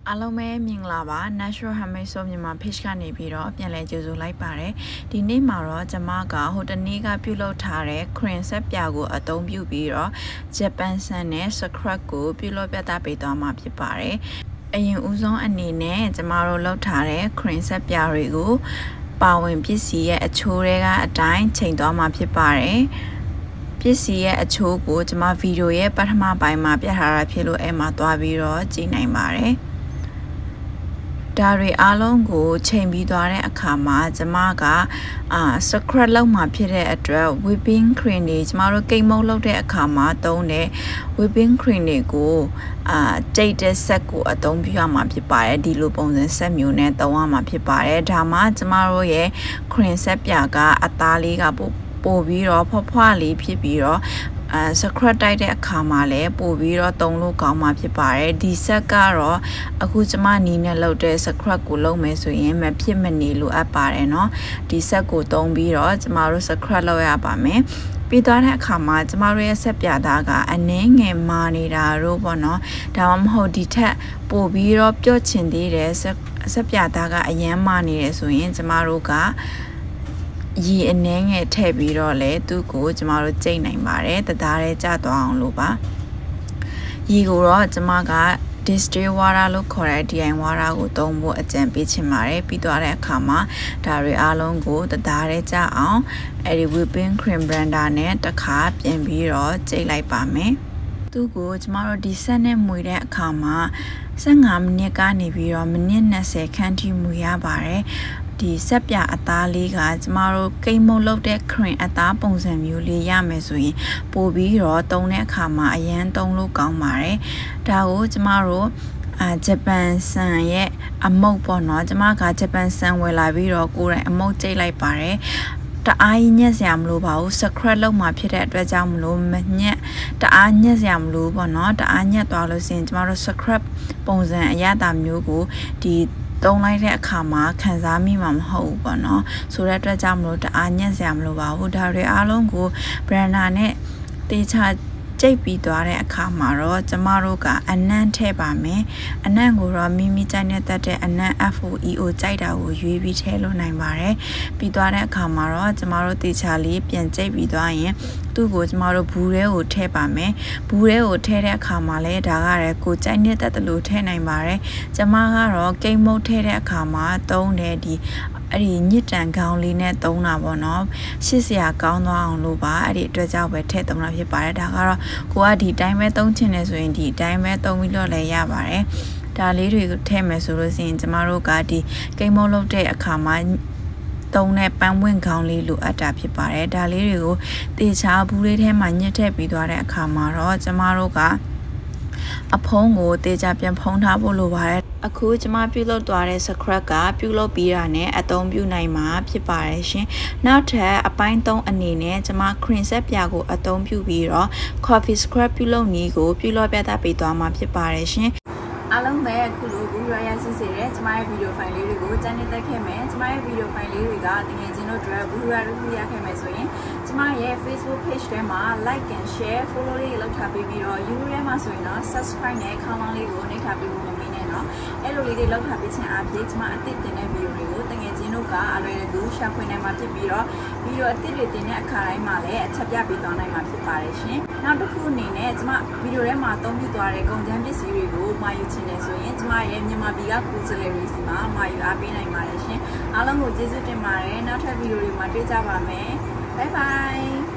အားလုံးပဲမြင်လာပါ Natural Handmade ဆိုမြန်မာ page ကနေပြီးတော့ပြန်လည်ကြိုဆိုလိုက်ပါတယ်ဒီနေ့မှာတော့ကျွန်မကဟိုတနေ့ကပြုလုပ်ထားတဲ့ cream ဆက်ပြာကိုအသုံးပြုပြီးတော့ Japan ဆန်နဲ့ စခရကိုပြုလုပ်ပြသပေးသွားမှာဖြစ်ပါတယ်အရင်ဦးဆုံးအနေနဲ့ကျွန်မတို့လုပ်ထားတဲ့ cream ဆက်ပြာတွေကိုပါဝင်ပစ္စည်းရဲ့အချိုးတွေကအတိုင်းချိန်သွားမှာဖြစ်ပါတယ်ပစ္စည်းရဲ့အချိုးကိုကျွန်မဗီဒီယိုရဲ့ပထမပိုင်းမှာပြထားတာဖြစ်လို့အဲ့မှာသွားပြီးတော့ကြည့်နိုင်ပါတယ်ဒါတွေအားလုံးကိုချိန်ပြီးသွားတဲ့အခါမှာကျွန်မကစခရက်လောက်မှာဖြစ်တဲ့အတွက် whipping cream တွေကျွန်တော်တို့ကိတ်မုတ်လုပ်တဲ့အခါမှာသုံးတဲ့ whipping cream တွေကိုကြိတ်တဲ့ဆက်ကိုအသုံးပြုရမှာဖြစ်ပါတယ်ဒီလိုပုံစံဆက်မျိုးနဲ့သုံးရမှာဖြစ်ပါတယ်ဒါမှကျွန်တော်တို့ရဲ့ cream ဆက်ပြကအသားလေးကပို့ပြီးတော့ဖွားလေးဖြစ်ပြီးတော့စခရက်တိုက်တဲ့အခါမှာလည်းပို့ပြီးတော့သုံးလို့ကောင်းမှာဖြစ်ပါတယ်ဒီဆက်ကတော့အခုကျမနီးနဲ့လုပ်တဲ့စခရက်ကိုလုပ်မယ်ဆိုရင်မဖြစ်မနေလိုအပ်ပါတယ်เนาะဒီဆက်ကိုသုံးပြီးတော့ကျမတို့စခရက်လုပ်ရပါမယ်ပြီးသွားတဲ့အခါမှာကျမတို့ရဲ့ဆက်ပြသားကအနည်းငယ်မာနေတာတို့ပေါ့နော်ဒါမှမဟုတ်ဒီထက်ပို့ပြီးတော့ပြော့ချင်သေးတယ်ဆက်ပြသားကအရန်မာနေတယ်ဆိုရင်ကျမတို့ကရေအနှဲငယ်ထည့်ပြီးတော့လဲသူ့ကိုကျမတို့ကြိတ်နိုင်ပါတယ်တသားလေးကျသွားအောင်လို့ပါရေကိုတော့ကျမက distill water လို့ခေါ်တဲ့ DI water ကိုသုံးဖို့အကြံပေးချင်ပါတယ်ပြီးသွားတဲ့အခါမှာဒါတွေအားလုံးကိုတသားလေးကျအောင်အဲဒီ whipping cream blender နဲ့တစ်ခါပြင်ပြီးတော့ကြိတ်လိုက်ပါမယ်သူ့ကိုကျမတို့ဒီဆက်နဲ့မွေတဲ့အခါမှာ15မိနစ်ကနေပြီးတော့မိနစ်20ခန့်ထိမွေရပါတယ်ဒီဆက်ပြအသားလေးကကျမတို့ကိတ်မုတ်လုပ်တဲ့ cream အသားပုံစံမျိုးလေးရမယ်ဆိုရင်ပို့ပြီးတော့သုံးတဲ့အခါမှာအရန်သုံးလို့ကောင်းပါတယ်ဒါကိုကျမတို့ဂျပန်ဆန်ရဲ့အမုတ်ပေါ့နော်ကျမကဂျပန်ဆန်ဝယ်လာပြီးတော့ကိုယ်တိုင်အမုတ်ကျိတ်လိုက်ပါတယ်တအားညက်စရာမလိုပါဘူးစခရက်လောက်မှာဖြစ်တဲ့အတွက်ကြောင့်မလို့မညက်တအားညက်စရာမလိုပေါ့နော်တအားညက်သွားလို့ရှိရင်ကျမတို့စခရက်ပုံစံအရသာမျိုးကိုဒီသုံးလိုက်တဲ့အခါမှာခံစားမိမှာမဟုတ်ဘူးပေါ့နော်ဆိုတဲ့အတွက်ကြောင့်မလို့တအားညက်စရာမလိုပါဘူးဒါတွေအားလုံးကို blender နဲ့တေချာကြိတ်ပြီးသွားတဲ့အခါမှာတော့ကျမတို့ကအနံ့ထည့်ပါမယ်အနံ့ကိုတော့မိမိကြိုက်နဲ့တက်တဲ့အနံ့ FOEO ကြိုက်တာကိုရွေးပြီးထည့်လို့နိုင်ပါတယ်ပြီးသွားတဲ့အခါမှာတော့ကျမတို့တေချာလေးပြန်ကြိတ်ပြီးသွားရင်သူ့ကိုကျမတို့ဘူးထဲကိုထည့်ပါမယ်ဘူးထဲကိုထည့်တဲ့အခါမှာလည်းဒါကလည်းကိုကြိုက်နဲ့တက်တယ်လို့ထည့်နိုင်ပါတယ်ကျမကတော့ကိတ်မုတ်ထည့်တဲ့အခါမှာသုံးတယ်ဒီအဲ့ဒီညစ်တန်ခေါင်းလေးနဲ့သုံးတာပေါ့နော်ရှစ်စရာကောင်းသွားအောင်လို့ပါအဲ့ဒီအတွက်ကြောင့်ပဲထည့်သုံးတာဖြစ်ပါတယ်ဒါကတော့ကိုကဒီတိုင်းပဲသုံးချင်တယ်ဆိုရင်ဒီတိုင်းပဲသုံးပြီးတော့လည်းရပါတယ်ဒါလေးတွေကိုထည့်မယ်ဆိုလို့ရှိရင်ကျမတို့ကဒီကိတ်မုတ်လုပ်တဲ့အခါမှာသုံးတဲ့ပန်းပွင့်ခေါင်းလေးလိုအပ်တာဖြစ်ပါတယ်ဒါလေးတွေကိုတေချာဘူးလေးထဲမှာညှစ်ထည့်ပြီးသွားတဲ့အခါမှာတော့ကျမတို့ကအဖုံးကိုတေချာပြန်ဖုံးထားဖို့လိုပါတယ်အခုကျမပြုလုပ်သွားတဲ့စခရက်ကပြုလုပ်ပြီးတာနဲ့အသုံးပြုနိုင်မှာဖြစ်ပါတယ်ရှင်နောက်ထပ်အပိုင်း3အနေနဲ့ကျမ cream ဆက်ပြာကိုအသုံးပြုပြီးတော့ coffee scrub ပြုလုပ်နည်းကိုပြုလုပ်ပြသပေးသွားမှာဖြစ်ပါတယ်ရှင်အားလုံးပဲအခုလိုဂူရရစီစေတဲ့ကျမရဲ့ဗီဒီယိုဖိုင်လေးတွေကိုကြိုက်နေတက်ခဲ့မယ်ကျမရဲ့ဗီဒီယိုဖိုင်လေးတွေကတကယ်ချင်းတို့အတွက်ဂူရရရခဲ့မယ်ဆိုရင်ကျမရဲ့ Facebook page ထဲမှာ like and share follow လေးလုပ်ထားပေးပြီးတော့ YouTube ထဲမှာဆိုရင်တော့ subscribe နဲ့ခေါင်းလောင်းလေးကိုနှိပ်ထားပေးဖို့မမေ့နဲ့နော်အဲ့လိုလေးတွေလုပ်ထားပေးခြင်းအားဖြင့်ကျမအသစ်တင်တဲ့ဗီဒီယိုတွေကိုတကယ်ချင်းတို့ကအလွယ်တကူရှာဖွေနိုင်မှာဖြစ်ပြီးတော့ဗီဒီယိုအသစ်တွေတင်တဲ့အခါတိုင်းမှာလည်းအချက်ပြပေးသွားနိုင်မှာဖြစ်ပါတယ်ရှင်နောက်တစ်ခုအနေနဲ့ကျမဗီဒီယိုထဲမှာအသုံးပြုသွားတဲ့ကုန်ကျန်းပစ္စည်းတွေကိုမှာယူချင်တယ်ဆိုရင်ကျမရဲ့မြန်မာပြည်က food delivery စီမှာမှာယူအားပေးနိုင်ပါတယ်ရှင်အားလုံးကိုကျေးဇူးတင်ပါတယ်နောက်ထပ်ဗီဒီယိုတွေမှာတွေ့ကြပါမယ် bye bye